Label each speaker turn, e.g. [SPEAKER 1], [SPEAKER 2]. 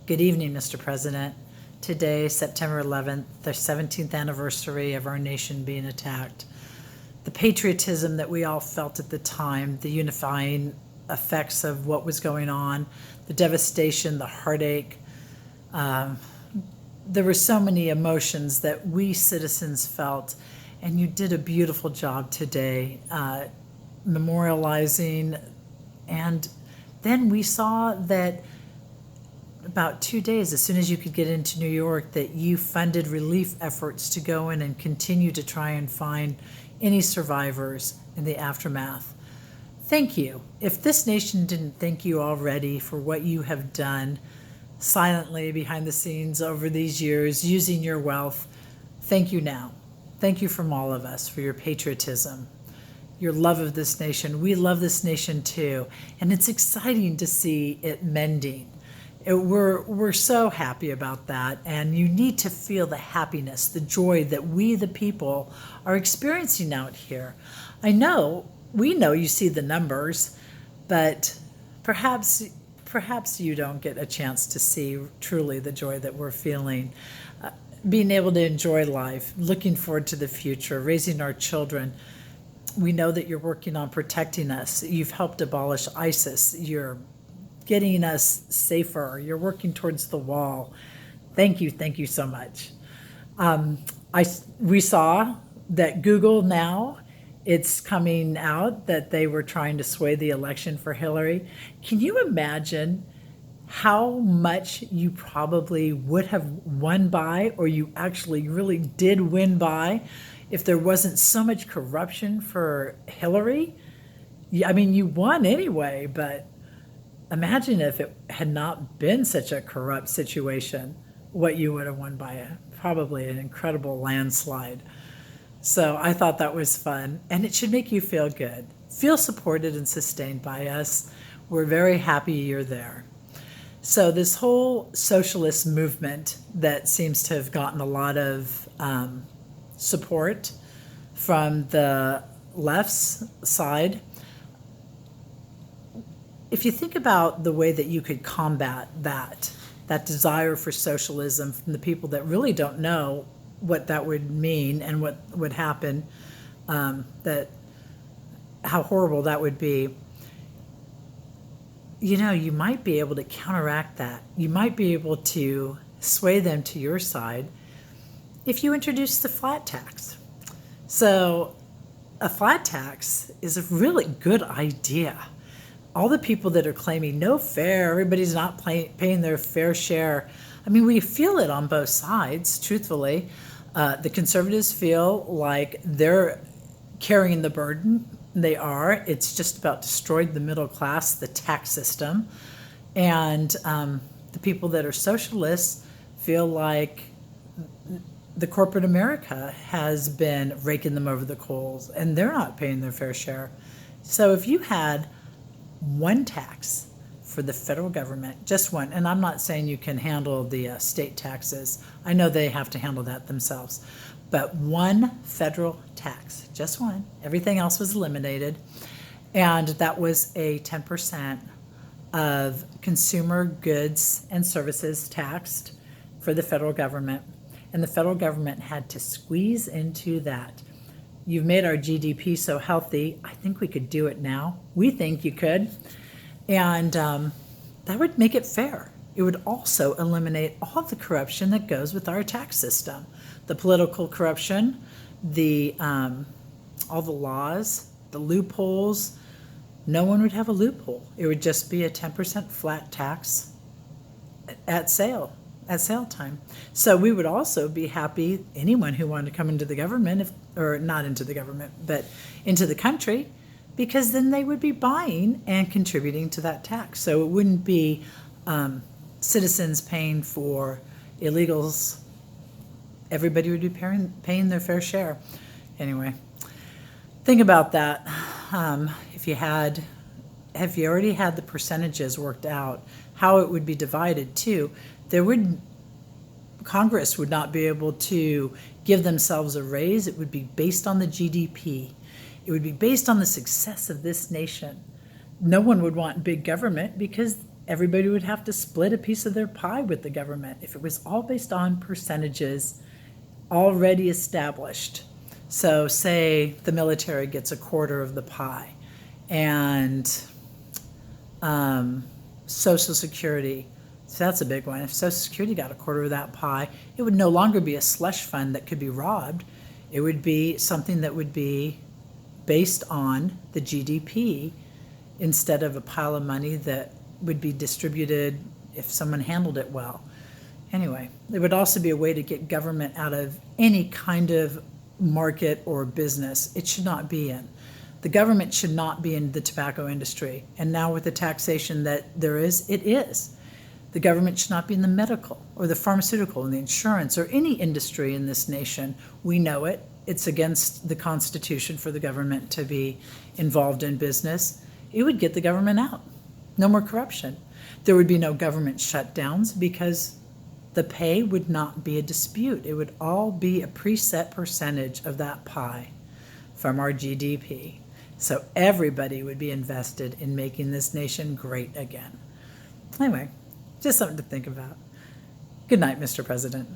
[SPEAKER 1] Good evening, Mr. President. Today, September 11th, the 17th anniversary of our nation being attacked. The patriotism that we all felt at the time, the unifying effects of what was going on, the devastation, the heartache. There were so many emotions that we citizens felt, and you did a beautiful job today memorializing. And then we saw that about 2 days, as soon as you could get into New York, that you funded relief efforts to go in and continue to try and find any survivors in the aftermath. Thank you. If this nation didn't thank you already for what you have done silently behind the scenes over these years, using your wealth, thank you now. Thank you from all of us for your patriotism, your love of this nation. We love this nation too, and it's exciting to see it mending. We're so happy about that, and you need to feel the happiness, the joy that we, the people, are experiencing out here. We know you see the numbers, but perhaps you don't get a chance to see truly the joy that we're feeling. Being able to enjoy life, looking forward to the future, raising our children. We know that you're working on protecting us. You've helped abolish ISIS. You're getting us safer. You're working towards the wall. Thank you so much. We saw that Google now, it's coming out that they were trying to sway the election for Hillary. Can you imagine how much you probably would have won by, or you actually really did win by, if there wasn't so much corruption for Hillary? I mean, you won anyway, but imagine if it had not been such a corrupt situation, what you would have won by, probably an incredible landslide. So I thought that was fun, and it should make you feel good. Feel supported and sustained by us. We're very happy you're there. So this whole socialist movement that seems to have gotten a lot of support from the left's side, if you think about the way that you could combat that desire for socialism from the people that really don't know what that would mean and what would happen, how horrible that would be, you might be able to counteract that. You might be able to sway them to your side if you introduce the flat tax. So a flat tax is a really good idea. All the people that are claiming no fair, everybody's not paying their fair share. I mean, we feel it on both sides, truthfully. The conservatives feel like they're carrying the burden. They are. It's just about destroyed the middle class, the tax system. And the people that are socialists feel like the corporate America has been raking them over the coals, and they're not paying their fair share. So if you had one tax for the federal government, just one, and I'm not saying you can handle the state taxes. I know they have to handle that themselves. But one federal tax, just one. Everything else was eliminated. And that was a 10% of consumer goods and services taxed for the federal government. And the federal government had to squeeze into that. You've made our GDP so healthy. I think we could do it now. We think you could. And that would make it fair. It would also eliminate all the corruption that goes with our tax system. The political corruption, all the laws, the loopholes. No one would have a loophole. It would just be a 10% flat tax at sale time. So we would also be happy, anyone who wanted to come into the government, or not into the government, but into the country, because then they would be buying and contributing to that tax. So it wouldn't be citizens paying for illegals. Everybody would be paying their fair share. Anyway, think about that. If you already had the percentages worked out, how it would be divided too, Congress would not be able to give themselves a raise. It would be based on the GDP. It would be based on the success of this nation. No one would want big government because everybody would have to split a piece of their pie with the government if it was all based on percentages already established. So say the military gets a quarter of the pie, and Social Security, so that's a big one. If Social Security got a quarter of that pie, it would no longer be a slush fund that could be robbed. It would be something that would be based on the GDP instead of a pile of money that would be distributed if someone handled it well. Anyway, it would also be a way to get government out of any kind of market or business it should not be in. The government should not be in the tobacco industry. And now with the taxation that there is, it is. The government should not be in the medical or the pharmaceutical and the insurance or any industry in this nation. We know it. It's against the Constitution for the government to be involved in business. It would get the government out. No more corruption. There would be no government shutdowns because the pay would not be a dispute. It would all be a preset percentage of that pie from our GDP. So everybody would be invested in making this nation great again. Anyway, just something to think about. Good night, Mr. President.